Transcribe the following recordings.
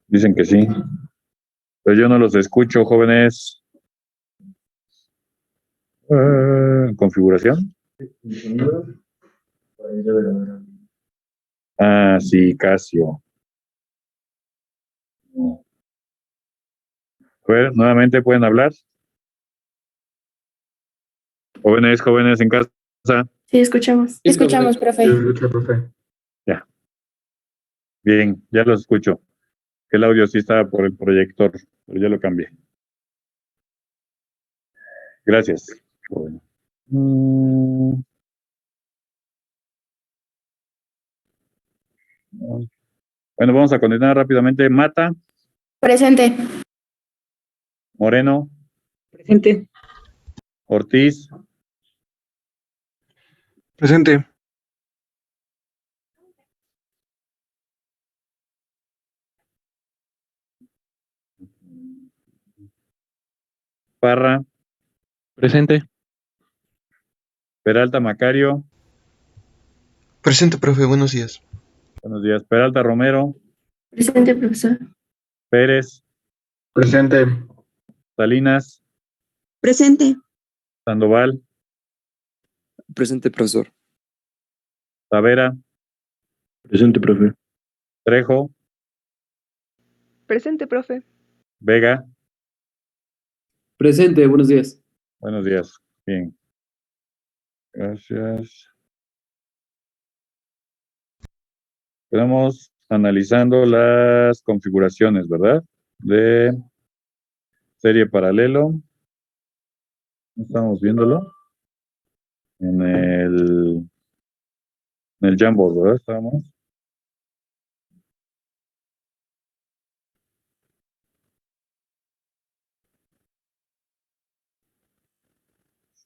Dicen que sí, pero yo no los escucho, jóvenes. ¿Configuración? Ah, sí, Casio. A ver, nuevamente pueden hablar. Jóvenes, jóvenes en casa. Sí, escuchamos. Escuchamos, profe. Sí, escucha, profe. Ya. Bien, ya los escucho. El audio sí estaba por el proyector, pero ya lo cambié. Gracias. Bueno. Bueno, vamos a continuar rápidamente. Mata, Presente. Moreno, Presente. Ortiz, Presente. Parra, Presente. Peralta Macario. Presente, profe, buenos días. Buenos días. Peralta Romero, Presente, profesor. Pérez, Presente. Salinas, Presente. Sandoval, Presente, profesor. Tavera, Presente, profe. Trejo, Presente, profe. Vega. Presente, buenos días. Buenos días. Bien. Gracias. Estamos analizando las configuraciones, ¿verdad? De serie paralelo. Estamos viéndolo en el Jamboard, ¿verdad? Estábamos.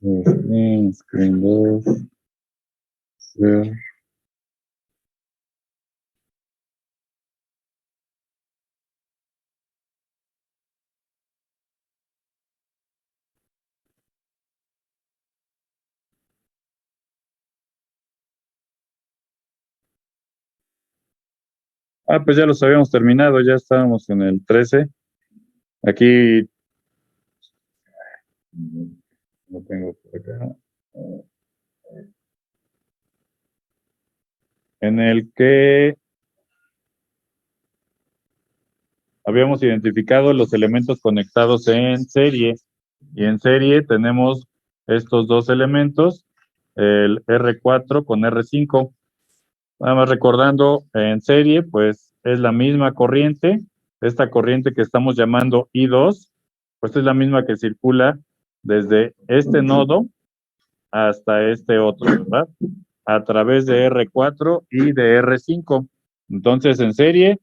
Screen 2. Share. Ah, pues ya los habíamos terminado, ya estábamos en el 13. Aquí lo tengo por acá. En el que habíamos identificado los elementos conectados en serie. Y en serie tenemos estos dos elementos, el R4 con R5. Nada más recordando, en serie, pues es la misma corriente. Esta corriente que estamos llamando I2, pues es la misma que circula desde este nodo hasta este otro, ¿verdad? A través de R4 y de R5. Entonces, en serie,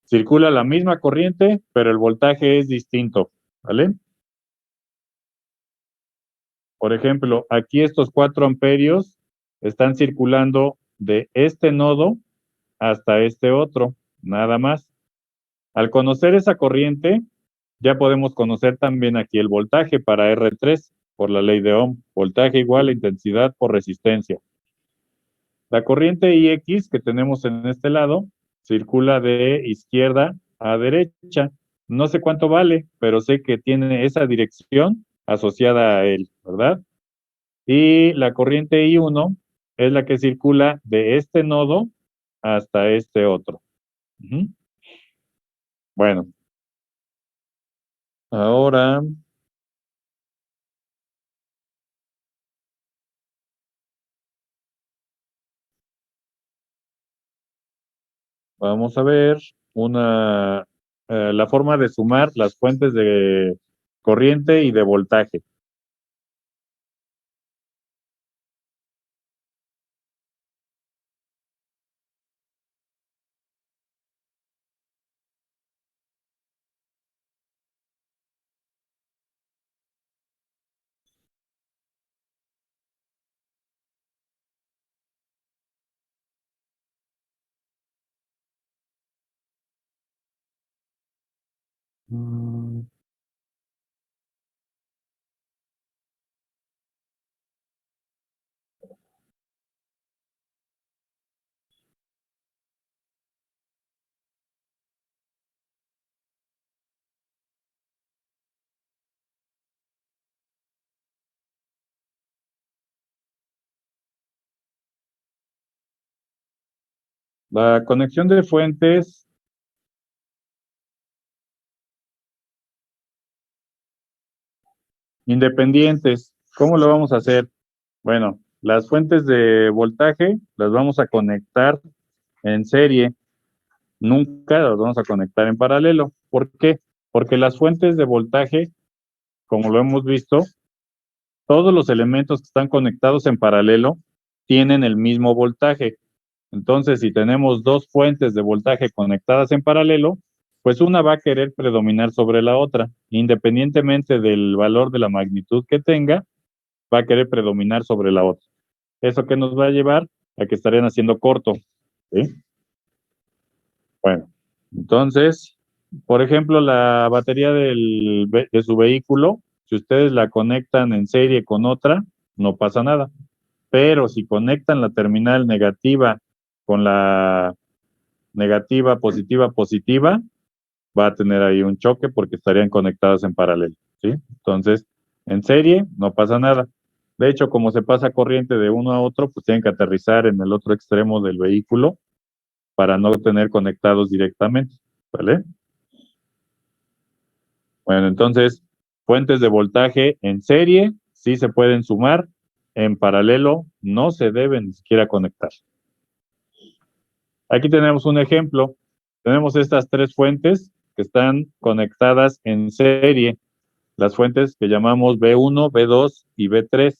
circula la misma corriente, pero el voltaje es distinto, ¿vale? Por ejemplo, aquí estos 4 amperios están circulando de este nodo hasta este otro, nada más. Al conocer esa corriente, ya podemos conocer también aquí el voltaje para R3 por la ley de Ohm. Voltaje igual a intensidad por resistencia. La corriente IX que tenemos en este lado circula de izquierda a derecha. No sé cuánto vale, pero sé que tiene esa dirección asociada a él, ¿verdad? Y la corriente I1 es la que circula de este nodo hasta este otro. Bueno, ahora vamos a ver la forma de sumar las fuentes de corriente y de voltaje. La conexión de fuentes independientes, ¿cómo lo vamos a hacer? Bueno, las fuentes de voltaje las vamos a conectar en serie, nunca las vamos a conectar en paralelo. ¿Por qué? Porque las fuentes de voltaje, como lo hemos visto, todos los elementos que están conectados en paralelo tienen el mismo voltaje. Entonces, si tenemos dos fuentes de voltaje conectadas en paralelo, pues una va a querer predominar sobre la otra, independientemente del valor de la magnitud que tenga, va a querer predominar sobre la otra. ¿Eso qué nos va a llevar? A que estarían haciendo corto, ¿sí? Bueno, entonces, por ejemplo, la batería de su vehículo, si ustedes la conectan en serie con otra, no pasa nada. Pero si conectan la terminal negativa con la negativa, positiva, va a tener ahí un choque porque estarían conectadas en paralelo, ¿sí? Entonces, en serie no pasa nada. De hecho, como se pasa corriente de uno a otro, pues tienen que aterrizar en el otro extremo del vehículo para no tener conectados directamente, ¿vale? Bueno, entonces, fuentes de voltaje en serie sí se pueden sumar, en paralelo no se deben ni siquiera conectar. Aquí tenemos un ejemplo. Tenemos estas tres fuentes que están conectadas en serie, las fuentes que llamamos B1, B2 y B3.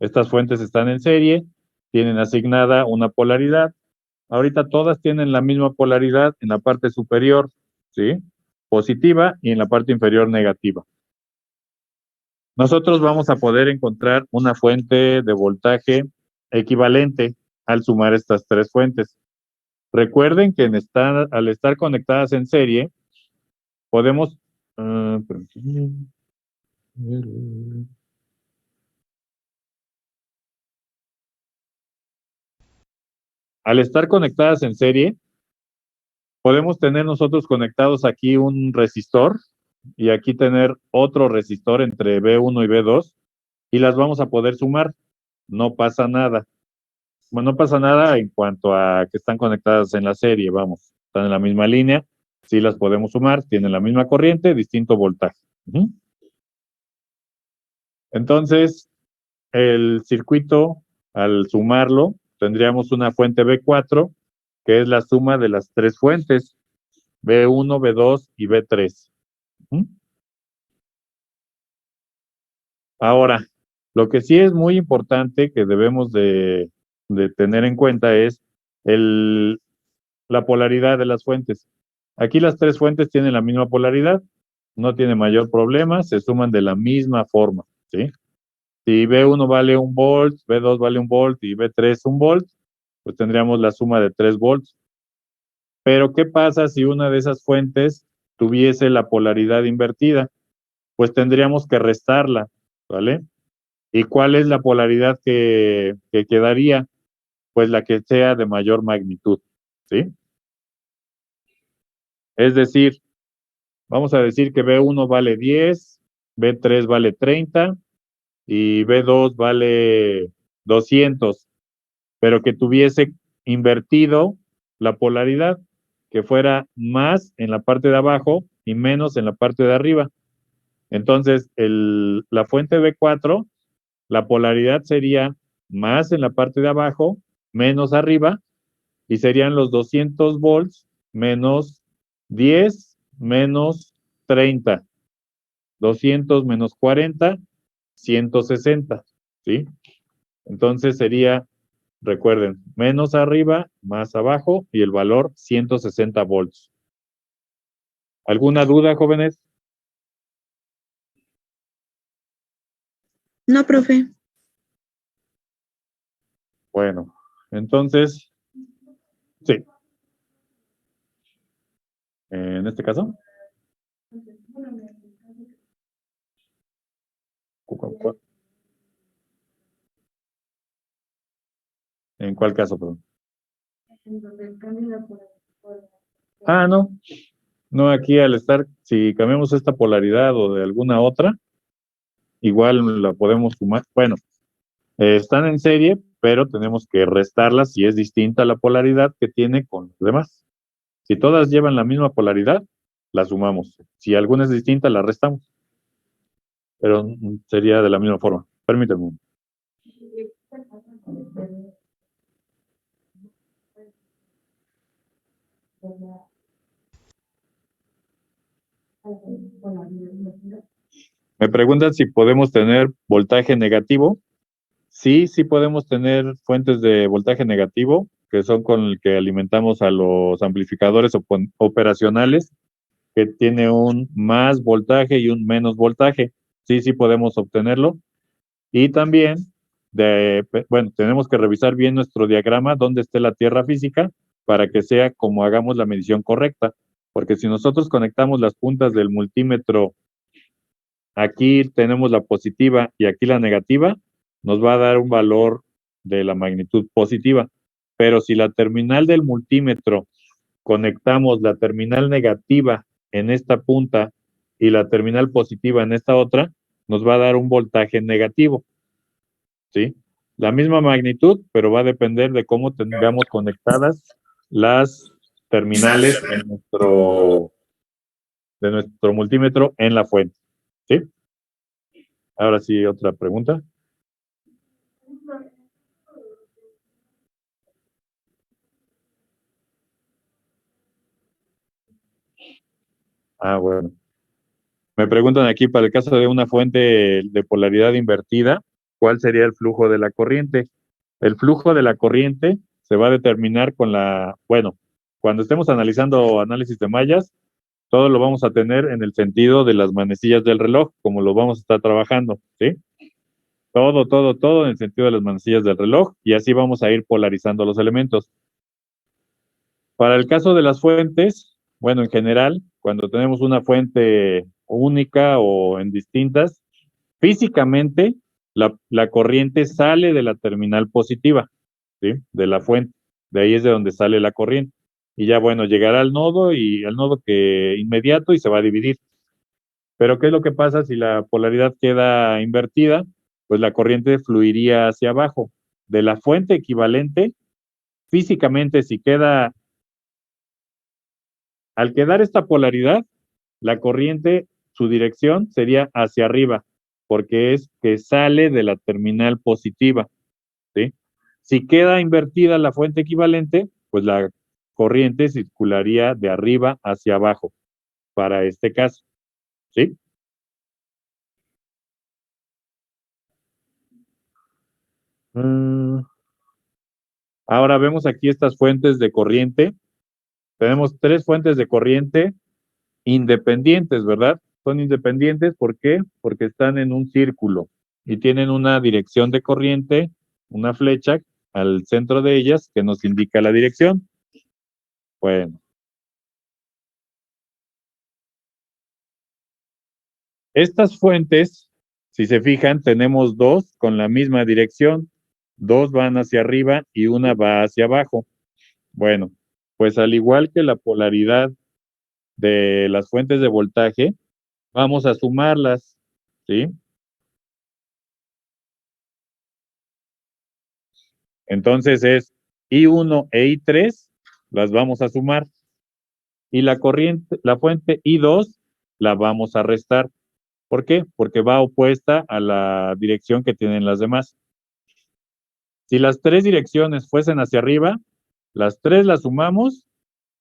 Estas fuentes están en serie, tienen asignada una polaridad. Ahorita todas tienen la misma polaridad en la parte superior, ¿sí? Positiva, y en la parte inferior negativa. Nosotros vamos a poder encontrar una fuente de voltaje equivalente al sumar estas tres fuentes. Recuerden que al estar conectadas en serie, podemos... al estar conectadas en serie, podemos tener nosotros conectados aquí un resistor y aquí tener otro resistor entre B1 y B2 y las vamos a poder sumar. No pasa nada. Bueno, no pasa nada en cuanto a que están conectadas en la serie, vamos, están en la misma línea, sí las podemos sumar, tienen la misma corriente, distinto voltaje. Entonces, el circuito, al sumarlo, tendríamos una fuente B4, que es la suma de las tres fuentes, B1, B2 y B3. Ahora, lo que sí es muy importante que debemos de tener en cuenta es la polaridad de las fuentes. Aquí las tres fuentes tienen la misma polaridad, no tiene mayor problema, se suman de la misma forma, ¿sí? Si B1 vale 1 volt, B2 vale 1 volt y B3 1 volt, pues tendríamos la suma de 3 volts. Pero, ¿qué pasa si una de esas fuentes tuviese la polaridad invertida? Pues tendríamos que restarla, ¿vale? ¿Y cuál es la polaridad que quedaría? Pues la que sea de mayor magnitud, ¿sí? Es decir, vamos a decir que B1 vale 10, B3 vale 30 y B2 vale 200, pero que tuviese invertido la polaridad, que fuera más en la parte de abajo y menos en la parte de arriba. Entonces, la fuente B4, la polaridad sería más en la parte de abajo, menos arriba, y serían los 200 volts menos 10 menos 30. 200 menos 40, 160, ¿sí? Entonces sería, recuerden, menos arriba, más abajo, y el valor 160 volts. ¿Alguna duda, jóvenes? No, profe. Bueno, entonces, sí. En este caso. ¿En cuál caso, perdón? Ah, no. No, aquí al estar, si cambiamos esta polaridad o de alguna otra, igual la podemos sumar. Bueno, están en serie, pero tenemos que restarla si es distinta la polaridad que tiene con los demás. Si todas llevan la misma polaridad, la sumamos. Si alguna es distinta, la restamos. Pero sería de la misma forma. Permítanme. Me preguntan si podemos tener voltaje negativo. Sí, sí podemos tener fuentes de voltaje negativo, que son con el que alimentamos a los amplificadores operacionales, que tiene un más voltaje y un menos voltaje. Sí, sí podemos obtenerlo. Y también, tenemos que revisar bien nuestro diagrama, donde esté la tierra física, para que sea como hagamos la medición correcta. Porque si nosotros conectamos las puntas del multímetro, aquí tenemos la positiva y aquí la negativa, nos va a dar un valor de la magnitud positiva. Pero si la terminal del multímetro conectamos la terminal negativa en esta punta y la terminal positiva en esta otra, nos va a dar un voltaje negativo. ¿Sí? La misma magnitud, pero va a depender de cómo tengamos conectadas las terminales de nuestro multímetro en la fuente. ¿Sí? Ahora sí, otra pregunta. Bueno. Me preguntan aquí, para el caso de una fuente de polaridad invertida, ¿cuál sería el flujo de la corriente? El flujo de la corriente se va a determinar cuando estemos analizando análisis de mallas, todo lo vamos a tener en el sentido de las manecillas del reloj, como lo vamos a estar trabajando, ¿sí? Todo en el sentido de las manecillas del reloj, y así vamos a ir polarizando los elementos. Para el caso de las fuentes, en general, cuando tenemos una fuente única o en distintas, físicamente la corriente sale de la terminal positiva, ¿sí? De la fuente. De ahí es de donde sale la corriente. Y ya, llegará al nodo que inmediato y se va a dividir. Pero ¿qué es lo que pasa si la polaridad queda invertida? Pues la corriente fluiría hacia abajo. De la fuente equivalente, físicamente, al quedar esta polaridad, la corriente, su dirección sería hacia arriba, porque es que sale de la terminal positiva, ¿sí? Si queda invertida la fuente equivalente, pues la corriente circularía de arriba hacia abajo, para este caso, ¿sí? Ahora vemos aquí estas fuentes de corriente. Tenemos 3 fuentes de corriente independientes, ¿verdad? Son independientes, ¿por qué? Porque están en un círculo y tienen una dirección de corriente, una flecha al centro de ellas que nos indica la dirección. Bueno. Estas fuentes, si se fijan, tenemos 2 con la misma dirección. 2 van hacia arriba y una va hacia abajo. Bueno, pues al igual que la polaridad de las fuentes de voltaje, vamos a sumarlas, ¿sí? Entonces es I1 e I3, las vamos a sumar. Y la fuente I2, la vamos a restar. ¿Por qué? Porque va opuesta a la dirección que tienen las demás. Si las 3 direcciones fuesen hacia arriba, las 3 las sumamos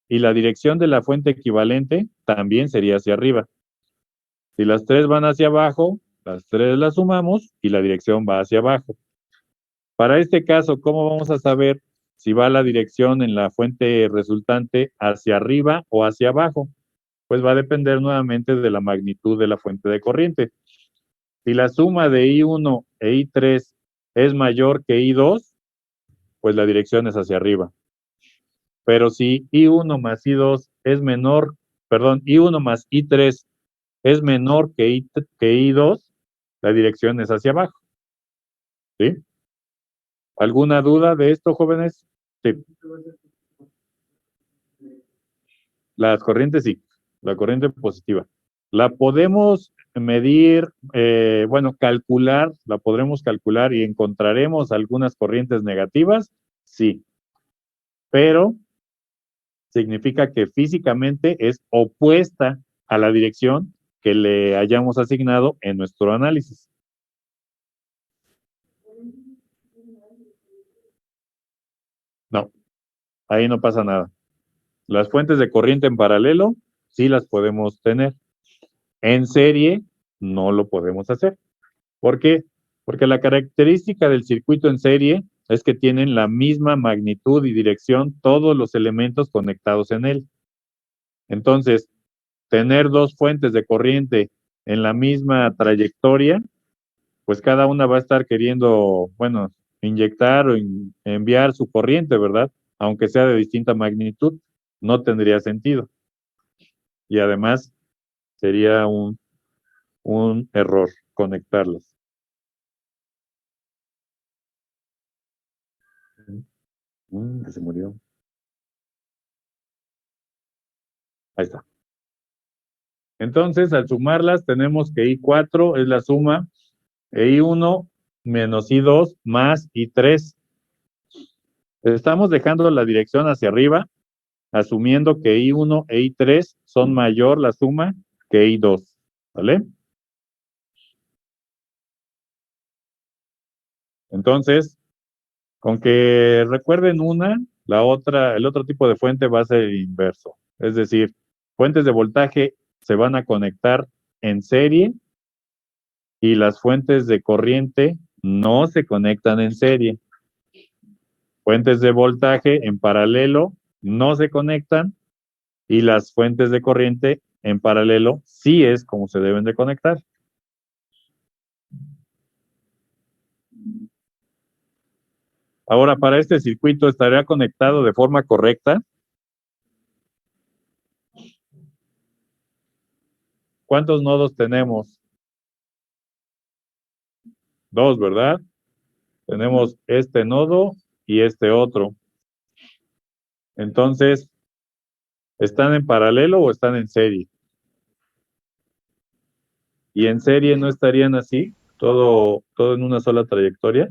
y la dirección de la fuente equivalente también sería hacia arriba. Si las 3 van hacia abajo, las 3 las sumamos y la dirección va hacia abajo. Para este caso, ¿cómo vamos a saber si va la dirección en la fuente resultante hacia arriba o hacia abajo? Pues va a depender nuevamente de la magnitud de la fuente de corriente. Si la suma de I1 e I3 es mayor que I2, pues la dirección es hacia arriba. Pero si I1 más I2 es menor, I1 más I3 es menor que I2, la dirección es hacia abajo. ¿Sí? ¿Alguna duda de esto, jóvenes? Sí. Las corrientes sí, la corriente positiva. La podemos medir, calcular, la podremos calcular y encontraremos algunas corrientes negativas, sí, pero significa que físicamente es opuesta a la dirección que le hayamos asignado en nuestro análisis. No, ahí no pasa nada. Las fuentes de corriente en paralelo sí las podemos tener. En serie no lo podemos hacer. ¿Por qué? Porque la característica del circuito en serie es que tienen la misma magnitud y dirección todos los elementos conectados en él. Entonces, tener dos fuentes de corriente en la misma trayectoria, pues cada una va a estar queriendo, inyectar o enviar su corriente, ¿verdad? Aunque sea de distinta magnitud, no tendría sentido. Y además, sería un error conectarlas. Que se murió. Ahí está. Entonces, al sumarlas, tenemos que I4 es la suma de I1 menos I2 más I3. Estamos dejando la dirección hacia arriba, asumiendo que I1 e I3 son mayor la suma que I2. ¿Vale? Entonces, con que recuerden una, la otra, el otro tipo de fuente va a ser el inverso. Es decir, fuentes de voltaje se van a conectar en serie y las fuentes de corriente no se conectan en serie. Fuentes de voltaje en paralelo no se conectan y las fuentes de corriente en paralelo sí es como se deben de conectar. Ahora, para este circuito, ¿estaría conectado de forma correcta? ¿Cuántos nodos tenemos? Dos, ¿verdad? Tenemos este nodo y este otro. Entonces, ¿están en paralelo o están en serie? ¿Y en serie no estarían así? ¿Todo en una sola trayectoria?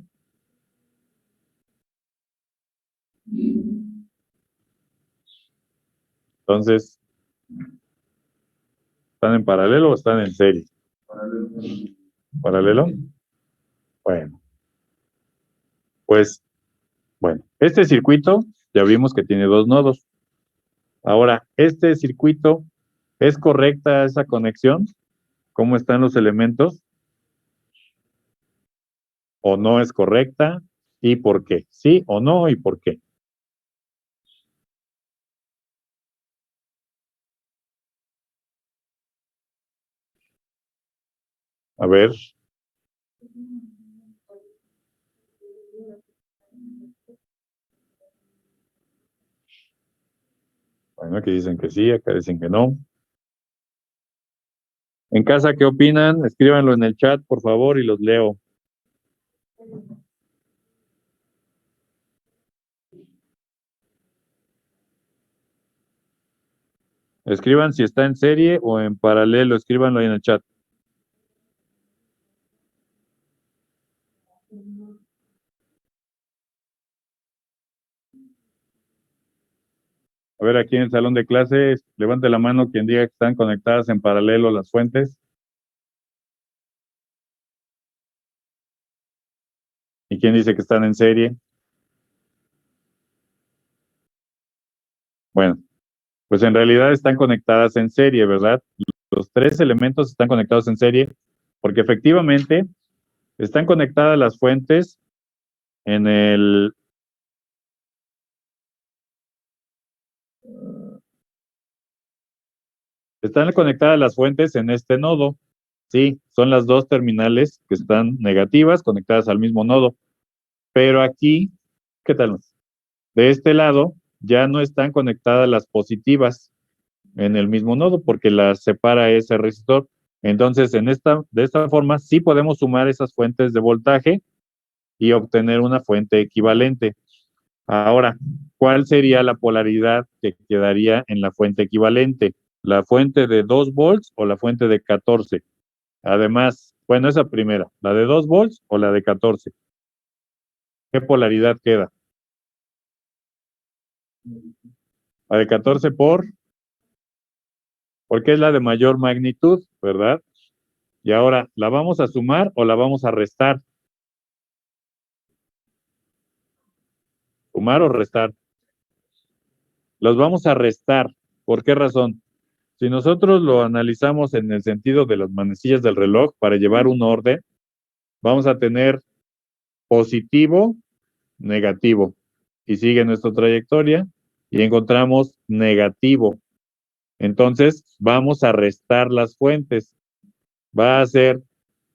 Entonces, ¿están en paralelo o están en serie? ¿Paralelo? Bueno. Pues, este circuito ya vimos que tiene dos nodos. Ahora, este circuito, ¿es correcta esa conexión? ¿Cómo están los elementos? ¿O no es correcta? ¿Y por qué? ¿Sí o no y por qué? A ver. Bueno, aquí dicen que sí, acá dicen que no. En casa, ¿qué opinan? Escríbanlo en el chat, por favor, y los leo. Escriban si está en serie o en paralelo, escríbanlo ahí en el chat. A ver, aquí en el salón de clases, levante la mano quien diga que están conectadas en paralelo las fuentes. ¿Y quién dice que están en serie? Bueno, pues en realidad están conectadas en serie, ¿verdad? Los tres elementos están conectados en serie porque efectivamente están conectadas las fuentes en el... Están conectadas las fuentes en este nodo. Sí, son las dos terminales que están negativas conectadas al mismo nodo. Pero aquí, ¿qué tal? De este lado ya no están conectadas las positivas en el mismo nodo porque las separa ese resistor. Entonces, de esta forma sí podemos sumar esas fuentes de voltaje y obtener una fuente equivalente. Ahora, ¿cuál sería la polaridad que quedaría en la fuente equivalente? ¿La fuente de 2 volts o la fuente de 14? Además, bueno, esa primera, la de 2 volts o la de 14. ¿Qué polaridad queda? La de 14 porque es la de mayor magnitud, ¿verdad? Y ahora, ¿la vamos a sumar o la vamos a restar? ¿Sumar o restar? Los vamos a restar. ¿Por qué razón? Si nosotros lo analizamos en el sentido de las manecillas del reloj para llevar un orden, vamos a tener positivo, negativo. Y sigue nuestra trayectoria y encontramos negativo. Entonces, vamos a restar las fuentes. Va a ser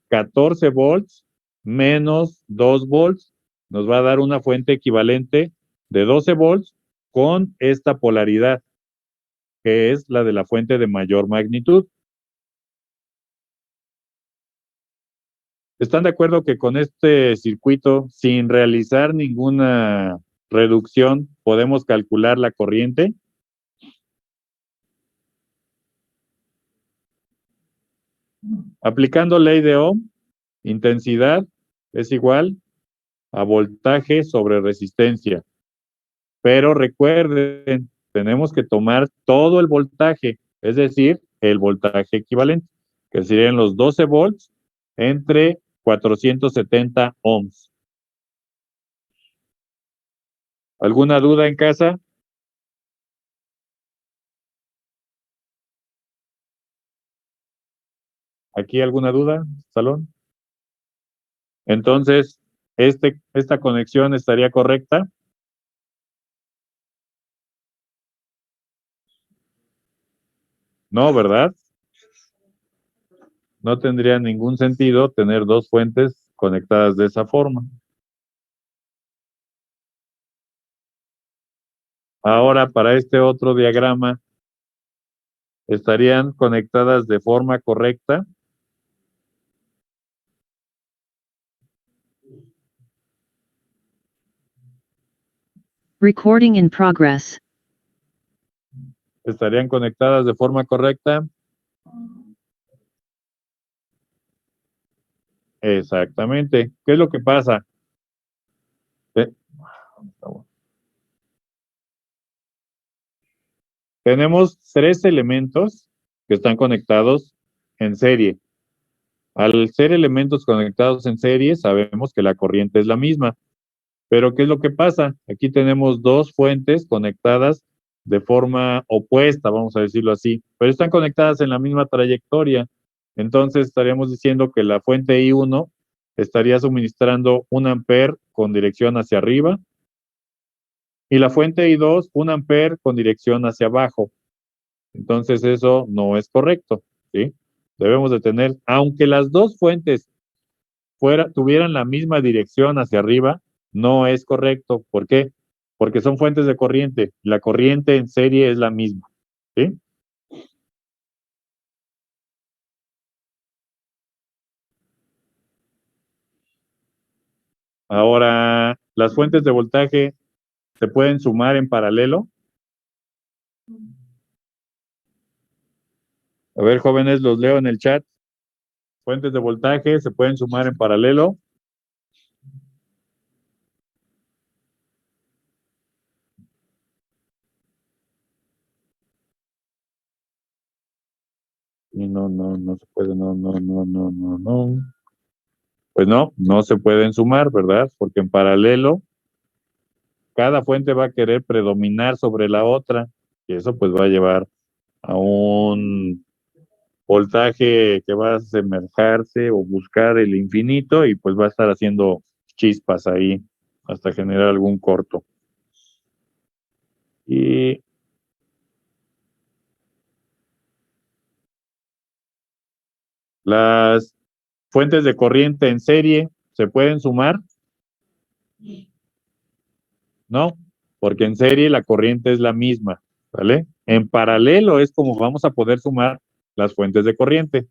14 volts menos 2 volts. Nos va a dar una fuente equivalente de 12 volts con esta polaridad, que es la de la fuente de mayor magnitud. ¿Están de acuerdo que con este circuito, sin realizar ninguna reducción, podemos calcular la corriente? Aplicando ley de Ohm, intensidad es igual a voltaje sobre resistencia. Pero recuerden, tenemos que tomar todo el voltaje, es decir, el voltaje equivalente, que serían los 12 volts entre 470 ohms. ¿Alguna duda en casa? ¿Aquí alguna duda, salón? Entonces, esta conexión estaría correcta. No, ¿verdad? No tendría ningún sentido tener dos fuentes conectadas de esa forma. Ahora, para este otro diagrama, ¿estarían conectadas de forma correcta? Recording in progress. ¿Estarían conectadas de forma correcta? Exactamente. ¿Qué es lo que pasa? Tenemos 3 elementos que están conectados en serie. Al ser elementos conectados en serie, sabemos que la corriente es la misma. Pero ¿qué es lo que pasa? Aquí tenemos 2 fuentes conectadas de forma opuesta, vamos a decirlo así, pero están conectadas en la misma trayectoria. Entonces estaríamos diciendo que la fuente I1 estaría suministrando 1 amper con dirección hacia arriba y la fuente I2 1 amper con dirección hacia abajo. Entonces eso no es correcto, ¿sí? Debemos de tener, aunque las dos fuentes tuvieran la misma dirección hacia arriba, no es correcto. ¿Por qué? Porque son fuentes de corriente. La corriente en serie es la misma, ¿sí? Ahora, las fuentes de voltaje se pueden sumar en paralelo. A ver, jóvenes, los leo en el chat. Fuentes de voltaje se pueden sumar en paralelo. Y no se puede, no. Pues no se pueden sumar, ¿verdad? Porque en paralelo, cada fuente va a querer predominar sobre la otra, y eso pues va a llevar a un voltaje que va a semejarse o buscar el infinito y pues va a estar haciendo chispas ahí hasta generar algún corto. Y las fuentes de corriente en serie se pueden sumar, ¿no? Porque en serie la corriente es la misma, ¿vale? En paralelo es como vamos a poder sumar las fuentes de corriente.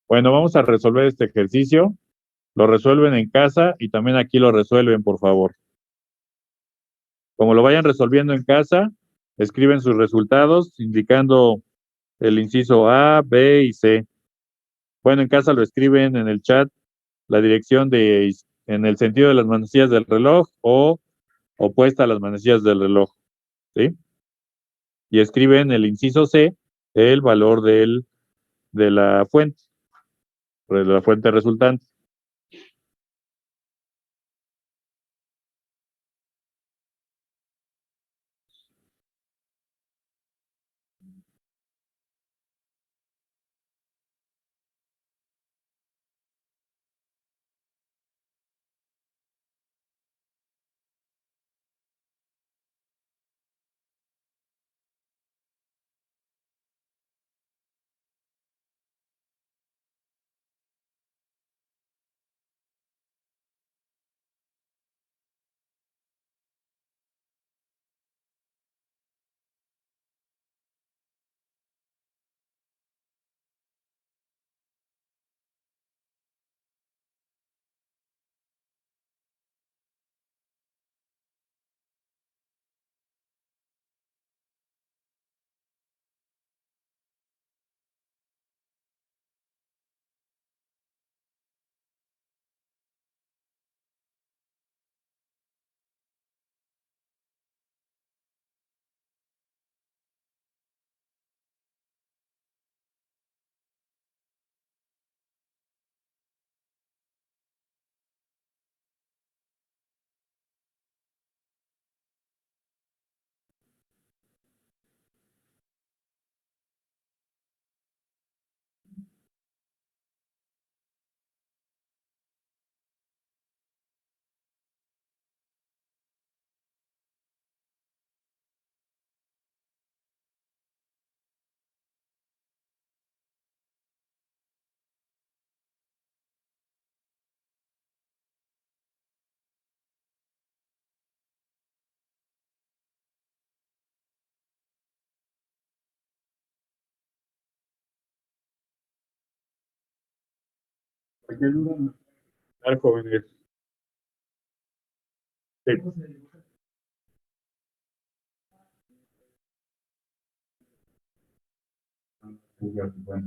Bueno, vamos a resolver este ejercicio. Lo resuelven en casa y también aquí lo resuelven, por favor. Como lo vayan resolviendo en casa, escriben sus resultados indicando el inciso A, B y C. Bueno, en casa lo escriben en el chat la dirección en el sentido de las manecillas del reloj o opuesta a las manecillas del reloj, ¿sí? Y escriben el inciso C, el valor de la fuente resultante. Cualquier duda, jóvenes. Sí.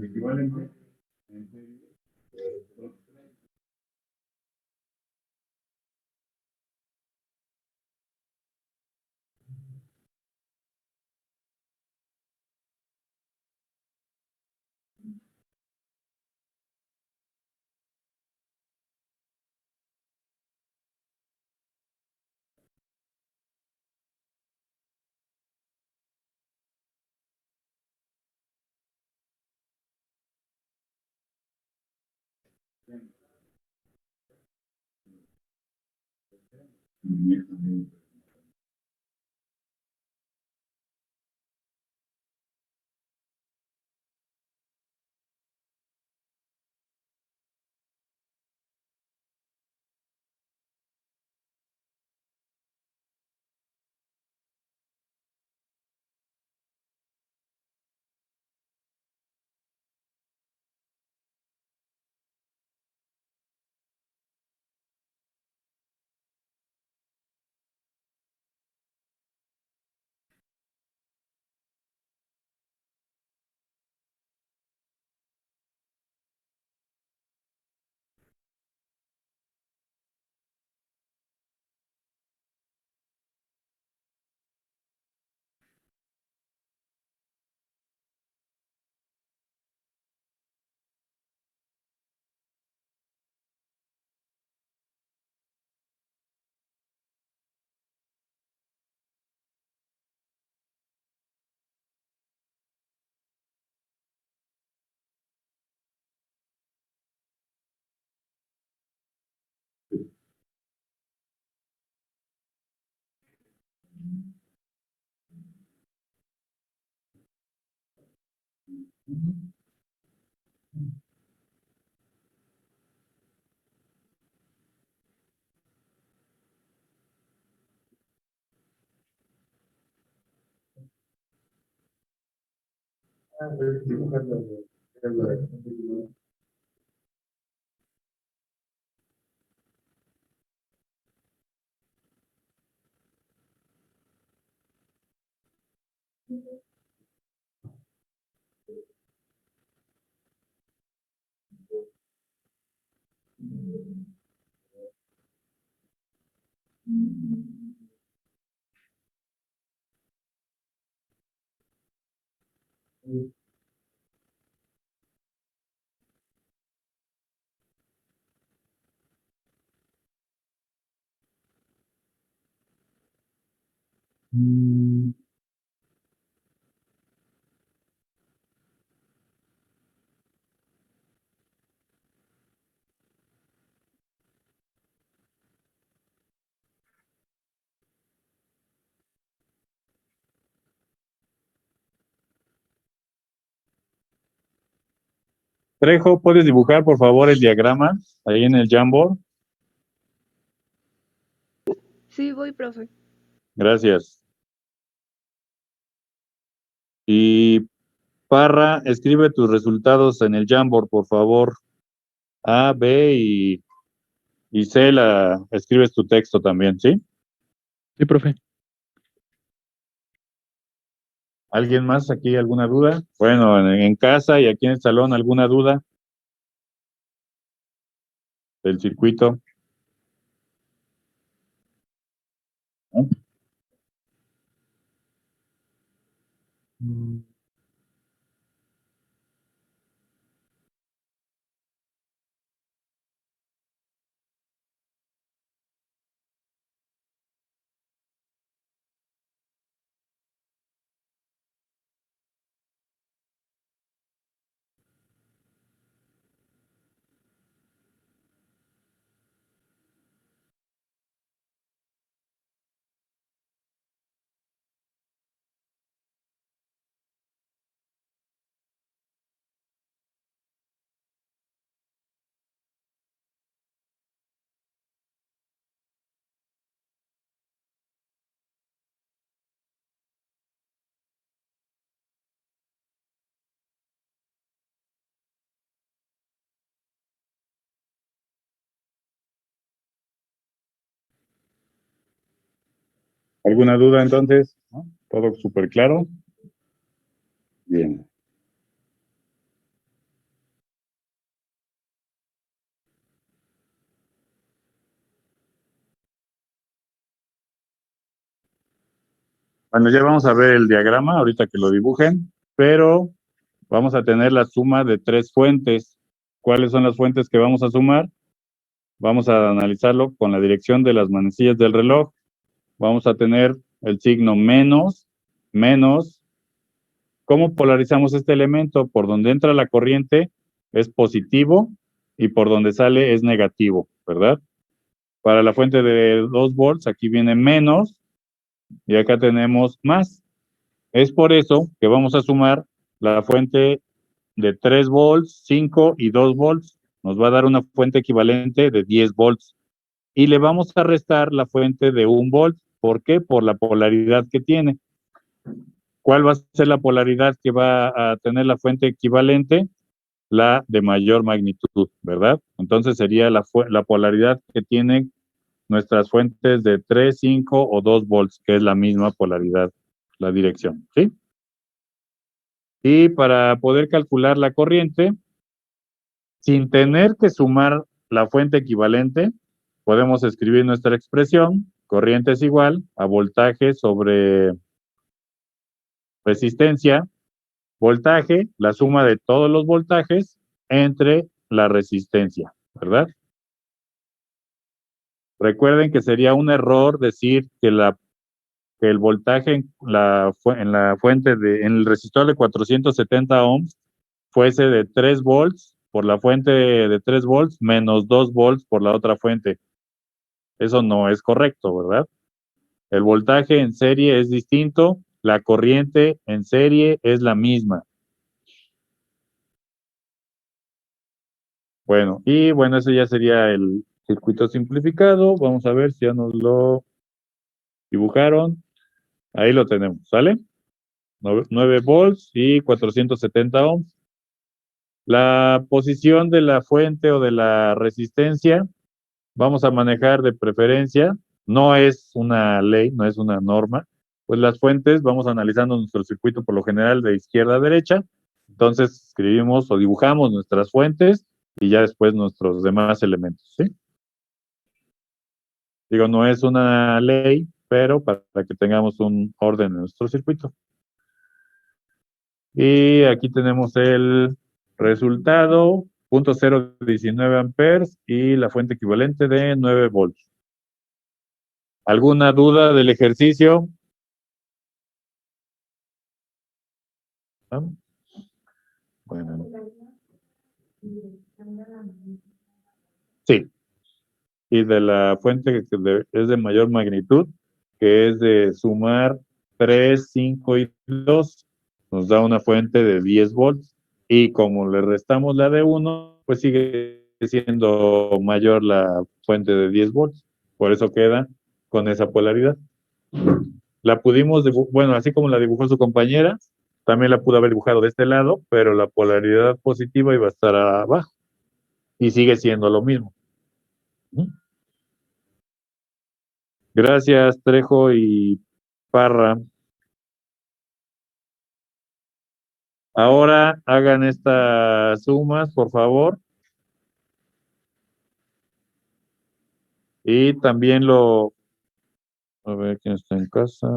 Equivalente. Mm, Trejo, ¿puedes dibujar, por favor, el diagrama ahí en el Jamboard? Sí, voy, profe. Gracias. Y Parra, escribe tus resultados en el Jamboard, por favor. A, B y C, escribes tu texto también, ¿sí? Sí, profe. ¿Alguien más aquí, alguna duda? Bueno, en casa y aquí en el salón, ¿alguna duda del circuito? ¿No? ¿Alguna duda entonces? ¿No? ¿Todo súper claro? Bien. Bueno, ya vamos a ver el diagrama, ahorita que lo dibujen, pero vamos a tener la suma de tres fuentes. ¿Cuáles son las fuentes que vamos a sumar? Vamos a analizarlo con la dirección de las manecillas del reloj. Vamos a tener el signo menos, menos. ¿Cómo polarizamos este elemento? Por donde entra la corriente es positivo y por donde sale es negativo, ¿verdad? Para la fuente de 2 volts, aquí viene menos y acá tenemos más. Es por eso que vamos a sumar la fuente de 3 volts, 5 y 2 volts. Nos va a dar una fuente equivalente de 10 volts. Y le vamos a restar la fuente de 1 volt. ¿Por qué? Por la polaridad que tiene. ¿Cuál va a ser la polaridad que va a tener la fuente equivalente? La de mayor magnitud, ¿verdad? Entonces sería la polaridad que tienen nuestras fuentes de 3, 5 o 2 volts, que es la misma polaridad, la dirección, ¿sí? Y para poder calcular la corriente, sin tener que sumar la fuente equivalente, podemos escribir nuestra expresión, corriente es igual a voltaje sobre resistencia, voltaje, la suma de todos los voltajes entre la resistencia, ¿verdad? Recuerden que sería un error decir que el voltaje en la fuente en el resistor de 470 ohms fuese de 3 volts por la fuente de 3 volts menos 2 volts por la otra fuente. Eso no es correcto, ¿verdad? El voltaje en serie es distinto, la corriente en serie es la misma. Bueno, y bueno, ese ya sería el circuito simplificado. Vamos a ver si ya nos lo dibujaron. Ahí lo tenemos, ¿sale? 9 volts y 470 ohms. La posición de la fuente o de la resistencia vamos a manejar de preferencia. No es una ley, no es una norma. Pues las fuentes, vamos analizando nuestro circuito por lo general de izquierda a derecha. Entonces escribimos o dibujamos nuestras fuentes y ya después nuestros demás elementos, ¿sí? Digo, no es una ley, pero para que tengamos un orden en nuestro circuito. Y aquí tenemos el resultado, 0.019 amperes y la fuente equivalente de 9 volts. ¿Alguna duda del ejercicio? ¿Ah? Bueno. Sí. Y de la fuente es de mayor magnitud, que es de sumar 3, 5 y 2, nos da una fuente de 10 volts. Y como le restamos la de 1, pues sigue siendo mayor la fuente de 10 volts. Por eso queda con esa polaridad. La pudimos dibujar, bueno, así como la dibujó su compañera, también la pudo haber dibujado de este lado, pero la polaridad positiva iba a estar abajo. Y sigue siendo lo mismo. Gracias, Trejo y Parra. Ahora hagan estas sumas, por favor. Y también a ver quién está en casa.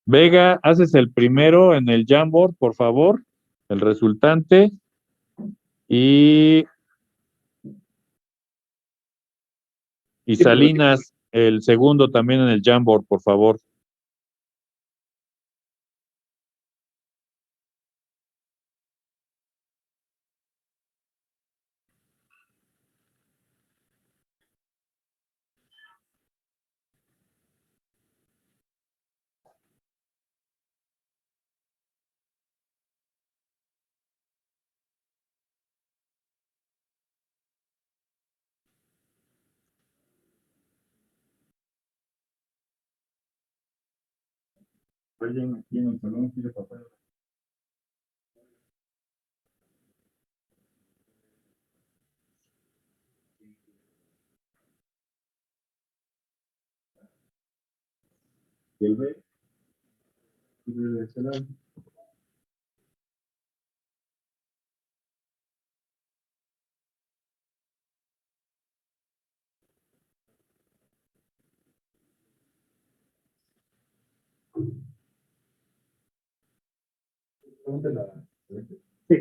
Vega, haces el primero en el Jamboard, por favor, el resultante. Y Salinas, el segundo también en el Jamboard, por favor. Alguien aquí en el salón quiere papel. ¿Y el B? Sí.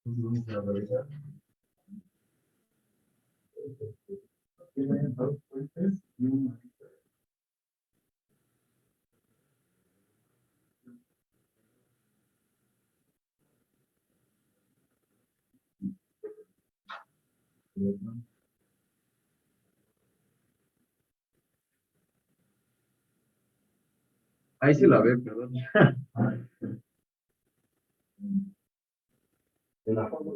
Vamos a revisar. Tiene dos fuentes y un. Ahí se la ve, perdón. De la foto.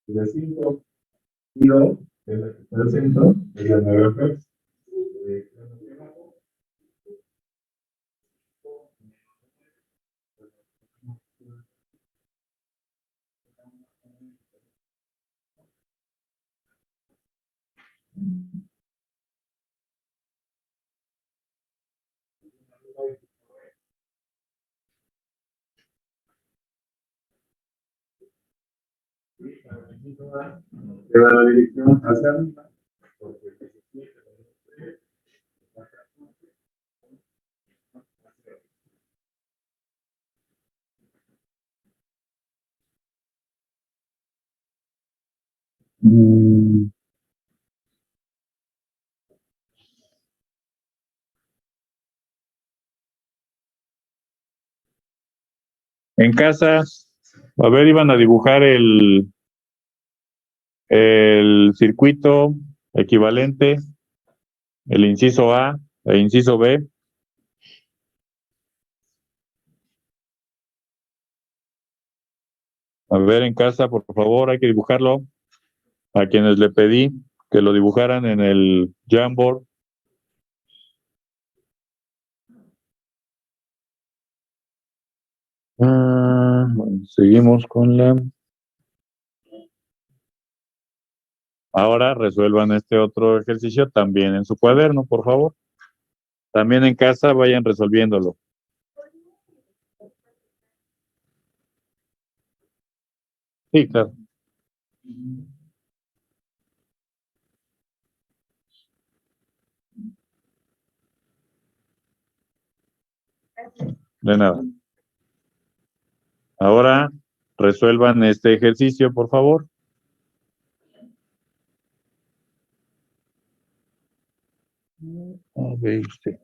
De 5 y 2, es la que está al centro, es la 9 Hz. Le da la dirección hacia arriba. En casa, a ver, iban a dibujar el circuito equivalente, el inciso A e inciso B. A ver, en casa, por favor, hay que dibujarlo. A quienes le pedí que lo dibujaran en el Jamboard. Bueno, seguimos con la... Ahora resuelvan este otro ejercicio también en su cuaderno, por favor. También en casa vayan resolviéndolo. Sí, claro. De nada. Ahora resuelvan este ejercicio, por favor. A ver usted.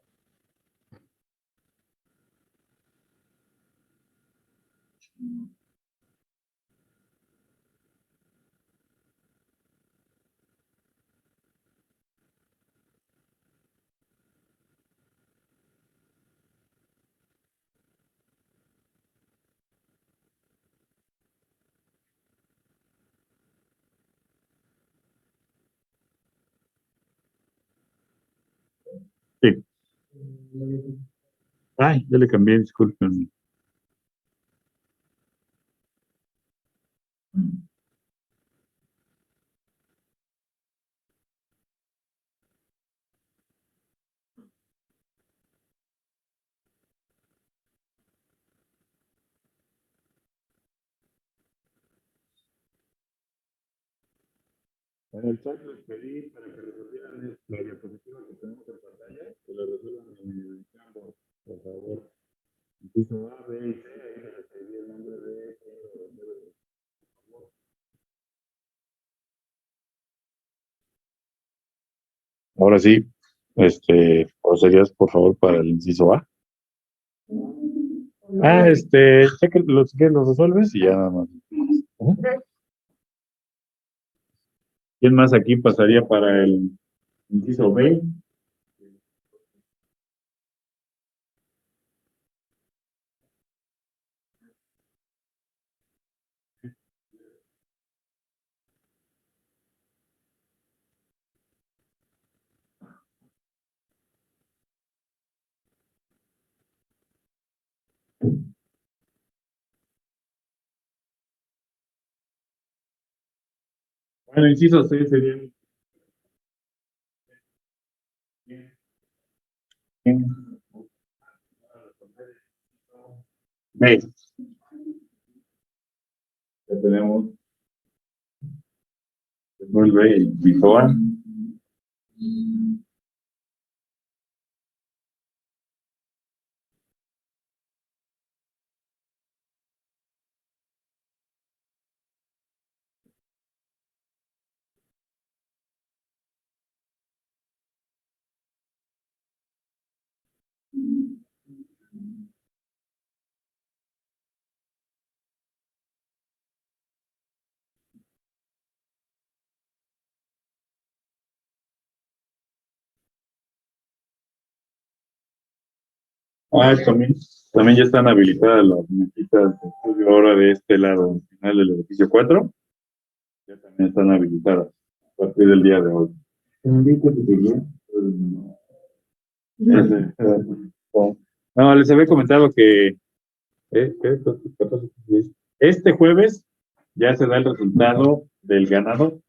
Sí. Ay, ya le cambié, disculpen. En el chat les pedí para que resolvieran la diapositiva que tenemos en pantalla, que la resuelvan en el Jamboard, por favor. Inciso A, B y C, ahí les escribí el nombre de... Ahora sí, procederías por favor para el inciso A. Si quieres lo resuelves y ya nada más. Ujú. ¿Quién más aquí pasaría para el inciso B? Bueno, inciso C sería B. Ya tenemos el B y inciso A. También ya están habilitadas las mesitas de estudio ahora de este lado, al final del edificio 4. Ya también están habilitadas a partir del día de hoy. No, les había comentado que este jueves ya se da el resultado del ganador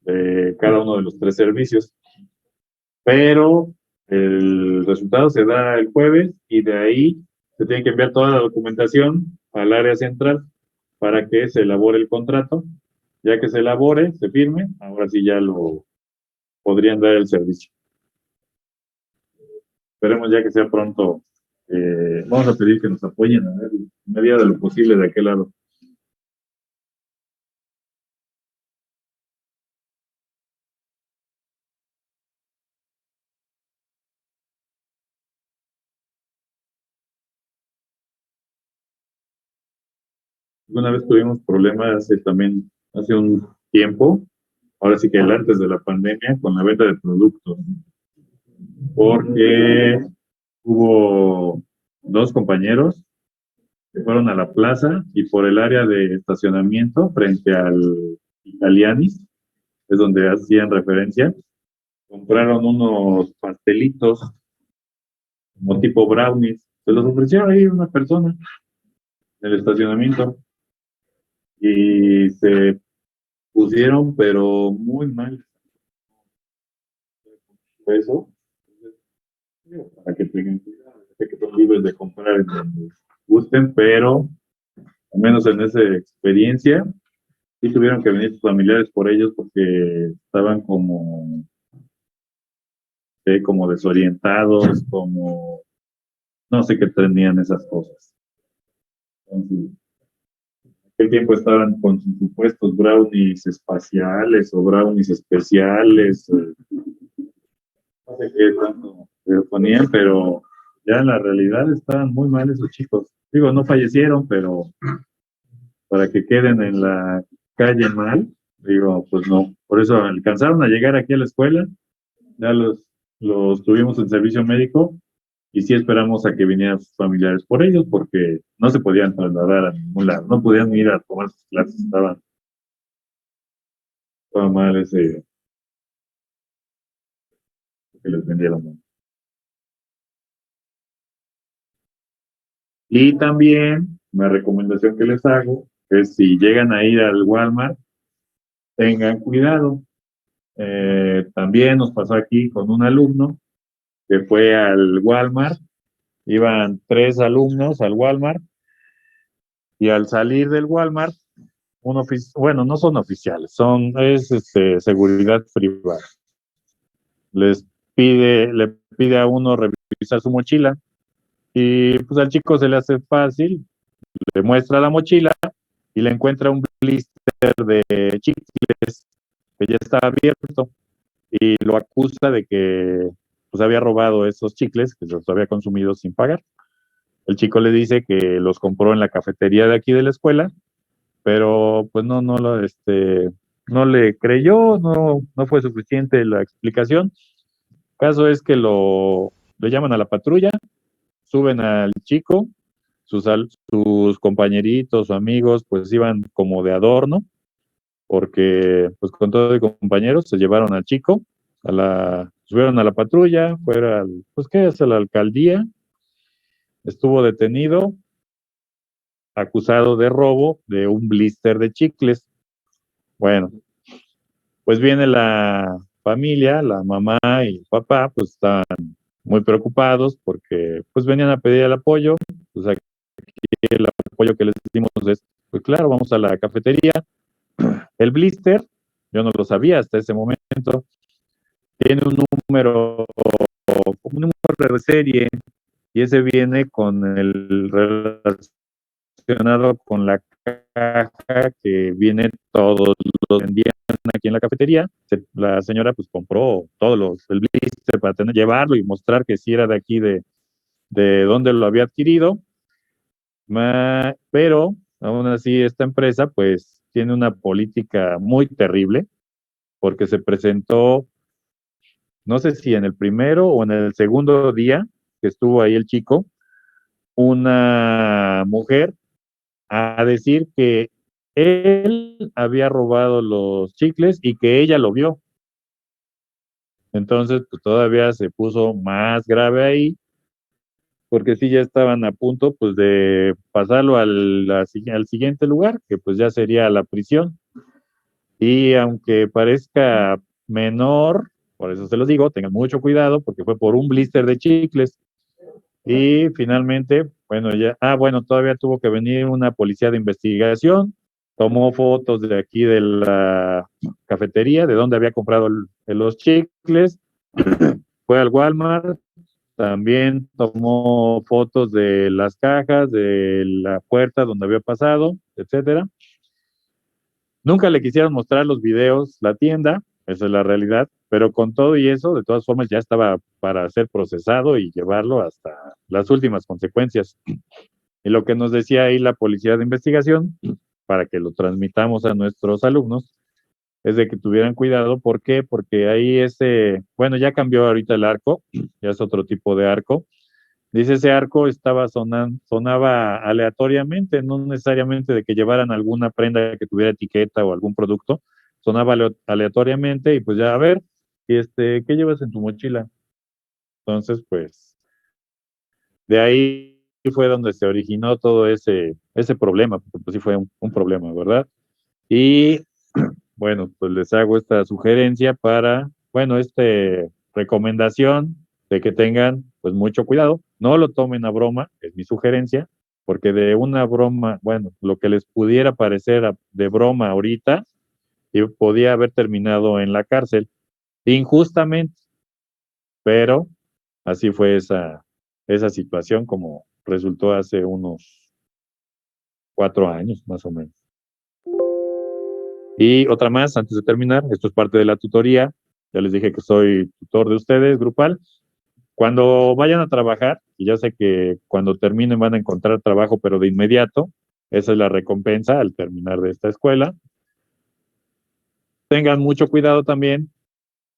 de cada uno de los tres servicios, pero el resultado se da el jueves y de ahí se tiene que enviar toda la documentación al área central para que se elabore el contrato. Ya que se elabore, se firme, ahora sí ya lo podrían dar el servicio. Esperemos ya que sea pronto. Vamos a pedir que nos apoyen a ver, en medida de lo posible de aquel lado. Una vez tuvimos problemas también hace un tiempo, ahora sí que antes de la pandemia, con la venta de productos, porque hubo dos compañeros que fueron a la plaza y por el área de estacionamiento frente al Italianis, es donde hacían referencia, compraron unos pastelitos como tipo brownies, se los ofrecieron ahí una persona en el estacionamiento y se pusieron pero muy mal eso, para que tengan cuidado, sé que son libres de comprar en donde gusten, pero al menos en esa experiencia sí tuvieron que venir sus familiares por ellos porque estaban como desorientados, como no sé qué tenían esas cosas. Entonces, aquel tiempo estaban con sus supuestos brownies espaciales o brownies especiales, no sé qué tanto se ponían, pero ya en la realidad estaban muy mal esos chicos. Digo, no fallecieron, pero para que queden en la calle mal, digo, pues no. Por eso alcanzaron a llegar aquí a la escuela, ya los tuvimos en servicio médico y sí esperamos a que vinieran sus familiares por ellos porque no se podían trasladar a ningún lado, no podían ir a tomar sus clases, estaba mal ese que les vendieron. Y también una recomendación que les hago es si llegan a ir al Walmart, tengan cuidado. También nos pasó aquí con un alumno que fue al Walmart, iban 3 alumnos al Walmart y al salir del Walmart, bueno, no son oficiales, es seguridad privada. Le pide a uno revisar su mochila y pues al chico se le hace fácil, le muestra la mochila y le encuentra un blister de chicles que ya está abierto y lo acusa de que pues había robado esos chicles que los había consumido sin pagar. El chico le dice que los compró en la cafetería de aquí de la escuela, pero pues no le creyó, no fue suficiente la explicación. Caso es que le llaman a la patrulla, suben al chico, sus compañeritos o amigos pues iban como de adorno, porque pues con todo y compañeros se llevaron al chico, subieron a la patrulla, pues qué es, a la alcaldía, estuvo detenido, acusado de robo de un blister de chicles. Bueno, pues viene la familia, la mamá y el papá, pues están muy preocupados porque pues venían a pedir el apoyo, pues aquí el apoyo que les dimos es, pues claro, vamos a la cafetería. El blister, yo no lo sabía hasta ese momento, tiene un número, como un número de serie, y ese viene con el relacionado con la caja que viene todos los vendían aquí en la cafetería. La señora pues compró el blister para llevarlo y mostrar que sí era de aquí, de donde lo había adquirido. Pero aún así esta empresa pues tiene una política muy terrible porque se presentó, no sé si en el primero o en el segundo día que estuvo ahí el chico, una mujer a decir que él había robado los chicles y que ella lo vio. Entonces, pues todavía se puso más grave ahí, porque sí ya estaban a punto pues de pasarlo al siguiente lugar, que pues ya sería la prisión. Y aunque parezca menor, por eso se los digo, tengan mucho cuidado, porque fue por un blister de chicles. Y finalmente, bueno, todavía tuvo que venir una policía de investigación, tomó fotos de aquí de la cafetería, de donde había comprado los chicles, fue al Walmart, también tomó fotos de las cajas, de la puerta donde había pasado, etcétera. Nunca le quisieron mostrar los videos, la tienda, esa es la realidad, pero con todo y eso, de todas formas, ya estaba para ser procesado y llevarlo hasta las últimas consecuencias. Y lo que nos decía ahí la policía de investigación, para que lo transmitamos a nuestros alumnos, es de que tuvieran cuidado. ¿Por qué? Porque ahí bueno, ya cambió ahorita el arco, ya es otro tipo de arco. Dice, ese arco sonaba aleatoriamente, no necesariamente de que llevaran alguna prenda que tuviera etiqueta o algún producto, sonaba aleatoriamente y pues ya, a ver, ¿qué llevas en tu mochila? Entonces, pues, de ahí fue donde se originó todo ese problema, porque pues sí fue un problema, ¿verdad? Y bueno, pues les hago esta sugerencia bueno, recomendación de que tengan pues mucho cuidado, no lo tomen a broma, es mi sugerencia, porque de una broma, bueno, lo que les pudiera parecer de broma ahorita, y podía haber terminado en la cárcel, injustamente, pero así fue esa situación como resultó hace unos 4 años, más o menos. Y otra más, antes de terminar, esto es parte de la tutoría. Ya les dije que soy tutor de ustedes, grupal. Cuando vayan a trabajar, y ya sé que cuando terminen van a encontrar trabajo, pero de inmediato, esa es la recompensa al terminar de esta escuela. Tengan mucho cuidado también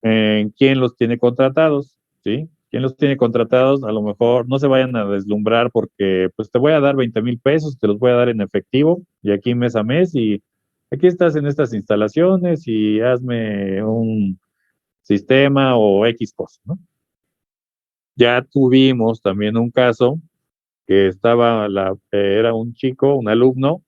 en quién los tiene contratados, ¿sí? ¿Quién los tiene contratados? A lo mejor no se vayan a deslumbrar porque pues te voy a dar 20,000 pesos, te los voy a dar en efectivo y aquí mes a mes y aquí estás en estas instalaciones y hazme un sistema o X cosa, ¿no? Ya tuvimos también un caso que era un chico, un alumno,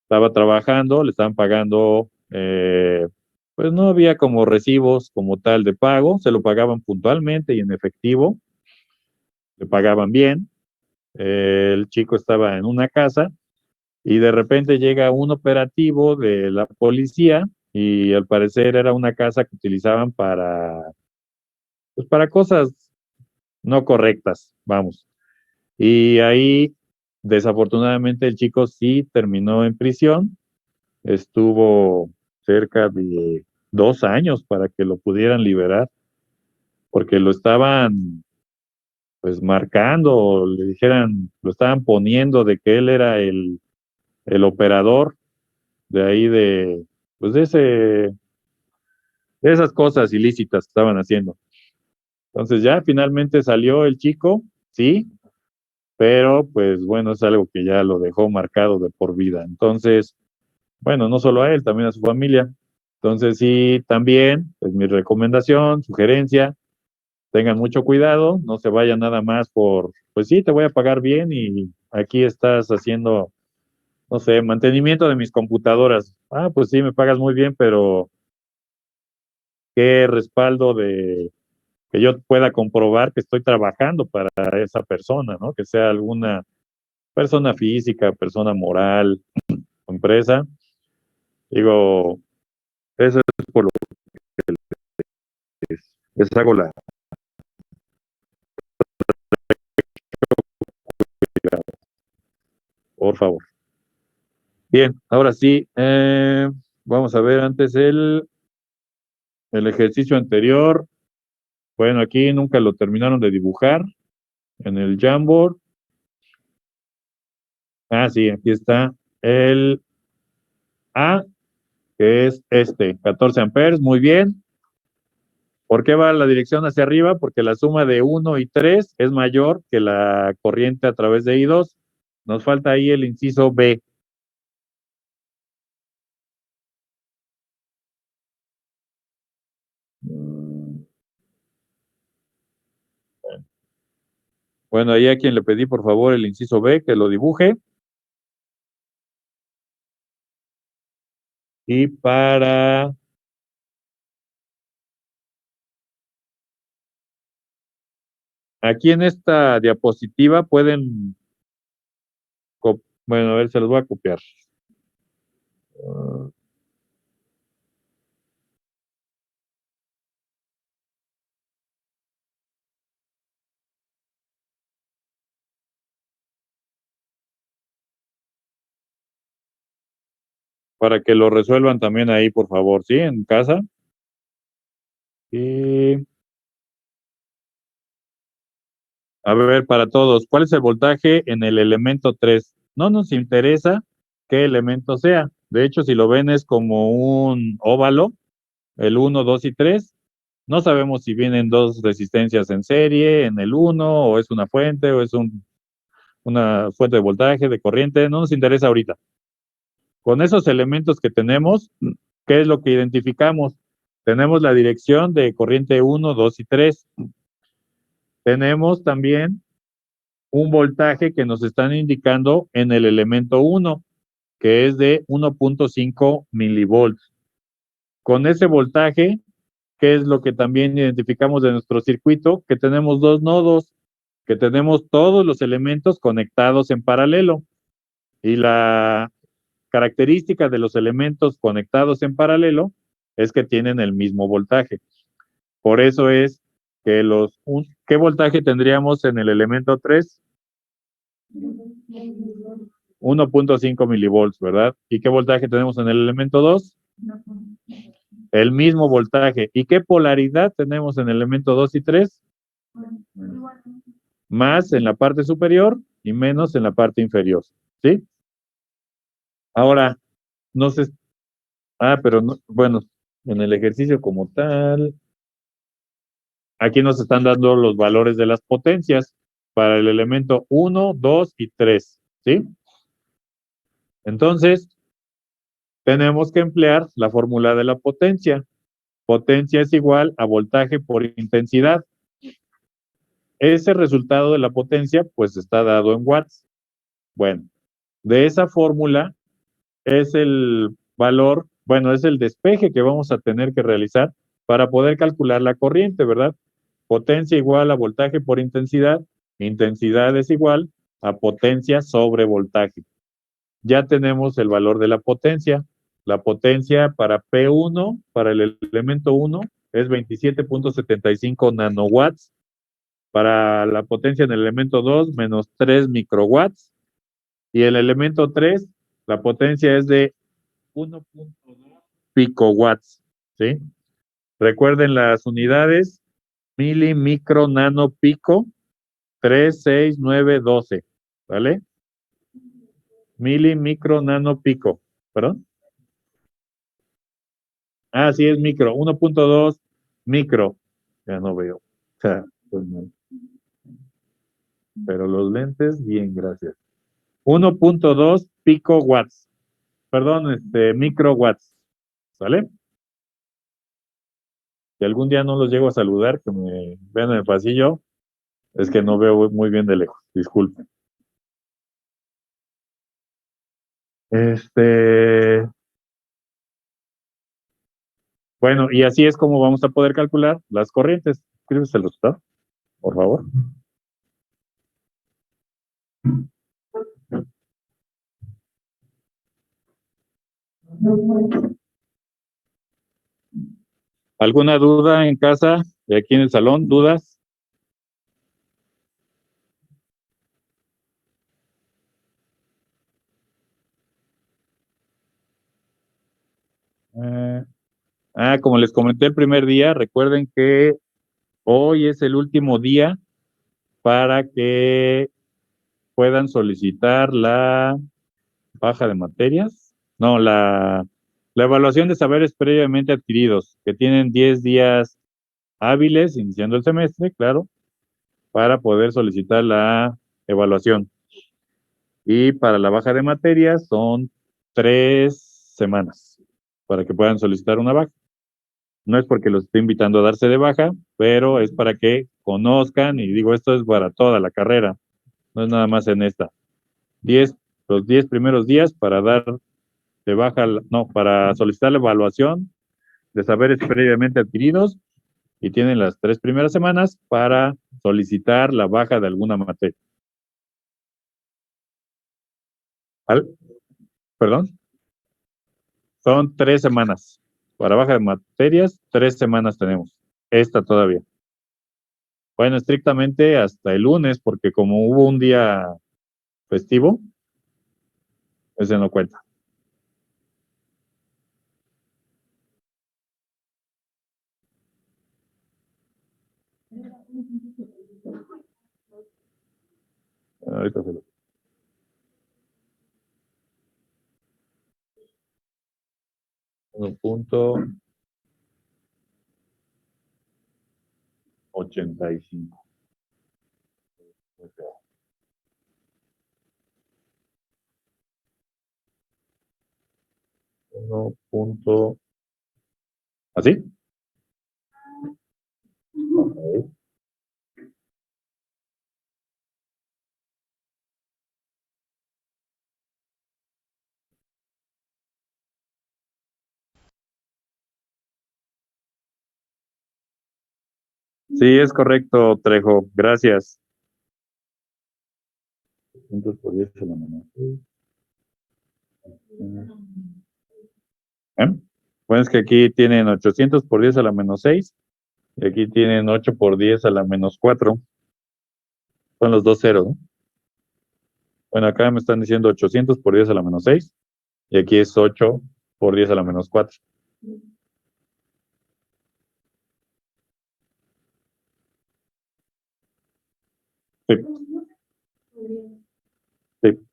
estaba trabajando, le estaban pagando, pues no había como recibos como tal de pago, se lo pagaban puntualmente y en efectivo, le pagaban bien. El chico estaba en una casa y de repente llega un operativo de la policía y al parecer era una casa que utilizaban pues para cosas no correctas, vamos. Y ahí, desafortunadamente, el chico sí terminó en prisión, estuvo cerca de 2 años para que lo pudieran liberar, porque lo estaban pues marcando, lo estaban poniendo de que él era el operador de ahí pues de esas cosas ilícitas que estaban haciendo. Entonces ya finalmente salió el chico, sí, pero pues bueno, es algo que ya lo dejó marcado de por vida. Entonces, bueno, no solo a él, también a su familia. Entonces sí, también es mi recomendación, sugerencia, tengan mucho cuidado, no se vayan nada más pues sí, te voy a pagar bien y aquí estás haciendo, no sé, mantenimiento de mis computadoras. Ah, pues sí, me pagas muy bien, pero ¿qué respaldo de que yo pueda comprobar que estoy trabajando para esa persona, ¿no? Que sea alguna persona física, persona moral, empresa? Digo, eso es por lo que les hago por favor. Bien, ahora sí, vamos a ver antes el ejercicio anterior. Bueno, aquí nunca lo terminaron de dibujar en el Jamboard. Ah, sí, aquí está el A, que es 14 amperes, muy bien. ¿Por qué va la dirección hacia arriba? Porque la suma de 1 y 3 es mayor que la corriente a través de I2. Nos falta ahí el inciso B. Bueno, ahí a quien le pedí por favor el inciso B, que lo dibuje. Y aquí en esta diapositiva pueden, bueno, a ver, se los voy a copiar. Para que lo resuelvan también ahí, por favor, ¿sí? En casa. Y a ver, para todos, ¿cuál es el voltaje en el elemento 3? no nos interesa qué elemento sea. De hecho, si lo ven es como un óvalo, el 1, 2 y 3. No sabemos si vienen dos resistencias en serie en el 1, o es una fuente, o es una fuente de voltaje, de corriente. No nos interesa ahorita. Con esos elementos que tenemos, ¿qué es lo que identificamos? Tenemos la dirección de corriente 1, 2 y 3. Tenemos también un voltaje que nos están indicando en el elemento 1, que es de 1.5 milivolts. Con ese voltaje, ¿qué es lo que también identificamos de nuestro circuito? Que tenemos dos nodos, que tenemos todos los elementos conectados en paralelo. Y la característica de los elementos conectados en paralelo es que tienen el mismo voltaje. Por eso es que ¿qué voltaje tendríamos en el elemento 3? 1.5 milivolts, ¿verdad? ¿Y qué voltaje tenemos en el elemento 2? El mismo voltaje. ¿Y qué polaridad tenemos en el elemento 2 y 3? Más en la parte superior y menos en la parte inferior, ¿sí? Ahora, no sé, pero no, bueno, en el ejercicio como tal, aquí nos están dando los valores de las potencias para el elemento 1, 2 y 3, ¿sí? Entonces, tenemos que emplear la fórmula de la potencia. Potencia es igual a voltaje por intensidad. Ese resultado de la potencia, pues está dado en watts. Bueno, de esa fórmula es el valor, bueno, es el despeje que vamos a tener que realizar para poder calcular la corriente, ¿verdad? Potencia igual a voltaje por intensidad. Intensidad es igual a potencia sobre voltaje. Ya tenemos el valor de la potencia. La potencia para P1, para el elemento 1, es 27.75 nanowatts. Para la potencia en el elemento 2, menos 3 microwatts. Y el elemento 3, la potencia es de 1.2 picowatts. ¿Sí? Recuerden las unidades: mili, micro, nano, pico, 3, 6, 9, 12. ¿Vale? Mili, micro, nano, pico. ¿Perdón? Sí, es micro. 1.2 micro. Ya no veo. Pues no. Pero los lentes, bien, gracias. 1.2 picowatts. Perdón, microwatts. ¿Vale? Si algún día no los llego a saludar, que me vean en el pasillo, es que no veo muy bien de lejos. Disculpen. Bueno, y así es como vamos a poder calcular las corrientes. ¿Escribes el resultado, por favor? ¿Alguna duda en casa, de aquí en el salón? ¿Dudas? Como les comenté el primer día, recuerden que hoy es el último día para que puedan solicitar la baja de materias. No, la evaluación de saberes previamente adquiridos, que tienen 10 días hábiles, iniciando el semestre, claro, para poder solicitar la evaluación. Y para la baja de materias son 3 semanas para que puedan solicitar una baja. No es porque los esté invitando a darse de baja, pero es para que conozcan, y digo, esto es para toda la carrera, no es nada más en esta. Los 10 primeros días para dar de baja, no, para solicitar la evaluación de saberes previamente adquiridos, y tienen las 3 primeras semanas para solicitar la baja de alguna materia. ¿Perdón? Son 3 semanas. Para baja de materias, 3 semanas tenemos. Esta todavía. Bueno, estrictamente hasta el lunes, porque como hubo un día festivo, ese no cuenta. Ahorita se lo... 1.85. 1. ¿Así? Ok. Sí, es correcto, Trejo. Gracias. 200 por 10 a la menos 6. Bueno, es que aquí tienen 800 por 10 a la menos 6 y aquí tienen 8 por 10 a la menos 4. Son los dos ceros, ¿no? Bueno, acá me están diciendo 800 por 10 a la menos 6 y aquí es 8 por 10 a la menos 4. Sí, sí.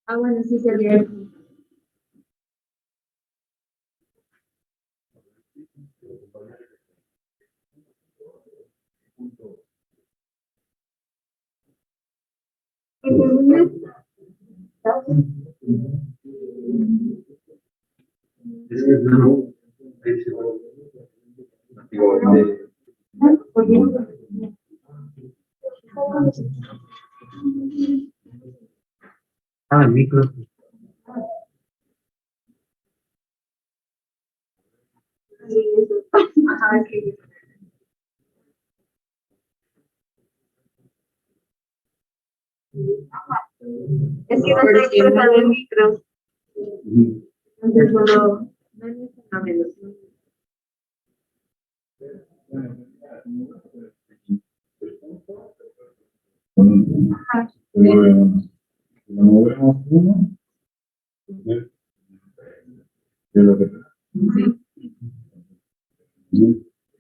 Ah, bueno, sí sería. micro. Ajá, sí. Es que no está expresado en micros. Entonces solo no es una velocidad. Ajá. Lo movemos uno.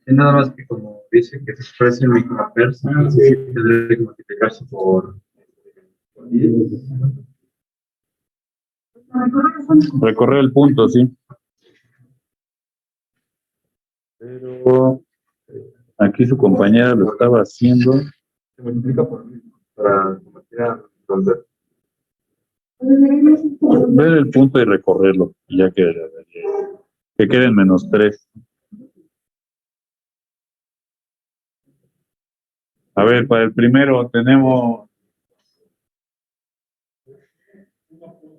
Es nada más que como dice que se expresa en microamperes, sí, tendría que multiplicarse por 10. Recorrer el punto, sí. Pero aquí su compañera lo estaba haciendo. Se multiplica por 10 para convertir a resolver. Ver el punto y recorrerlo. Y ya que queden -3. A ver, para el primero tenemos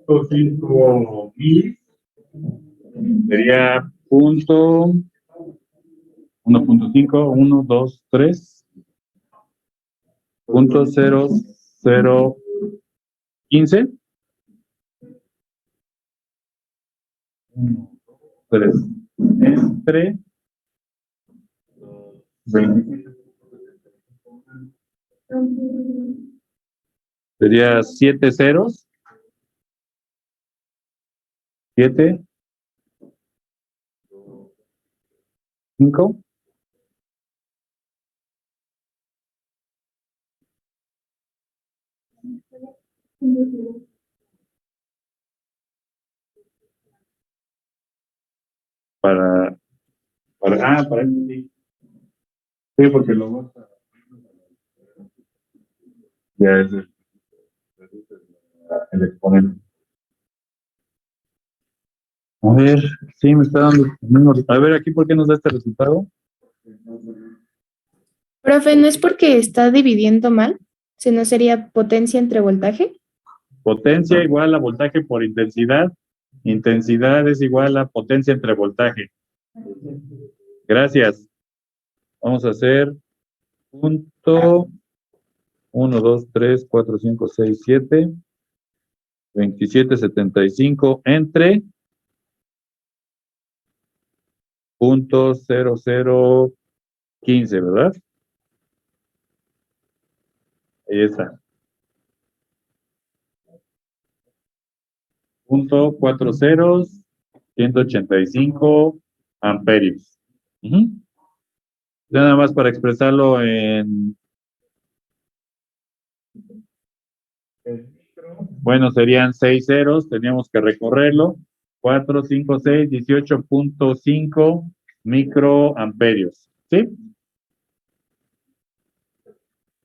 1.5 mil. Sería punto 1.5, 1, 2, 3. Punto 0, 0, 15. 1, 3. Entre 27. Sería 7 ceros. 7. 5. Para para eso sí. Sí, porque lo vas a. Ya es el exponente. A ver, sí, me está dando. A ver, aquí, ¿por qué nos da este resultado? Profe, ¿no es porque está dividiendo mal? ¿Sino sería potencia entre voltaje? Potencia igual a voltaje por intensidad. Intensidad es igual a potencia entre voltaje. Gracias. Vamos a hacer punto 1, 2, 3, 4, 5, 6, 7, 27, 75 entre punto 0, 0, 15, ¿verdad? Ahí está. Punto 4 ceros, 185 amperios. Nada más para expresarlo en... Bueno, serían 6 ceros, teníamos que recorrerlo. 4, 5, 6, 18.5 microamperios. ¿Sí?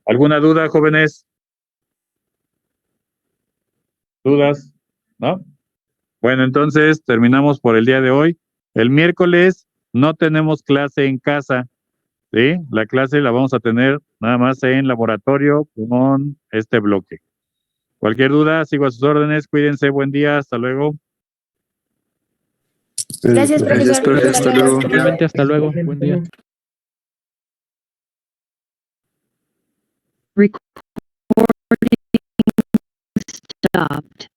¿Alguna duda, jóvenes? ¿Dudas? ¿No? Bueno, entonces terminamos por el día de hoy. El miércoles no tenemos clase en casa, ¿sí? La clase la vamos a tener nada más en laboratorio con este bloque. Cualquier duda, sigo a sus órdenes. Cuídense, buen día, hasta luego. Gracias, Gracias, profesor. profe. Hasta luego. Igualmente, hasta luego. Buen día. Recording stopped.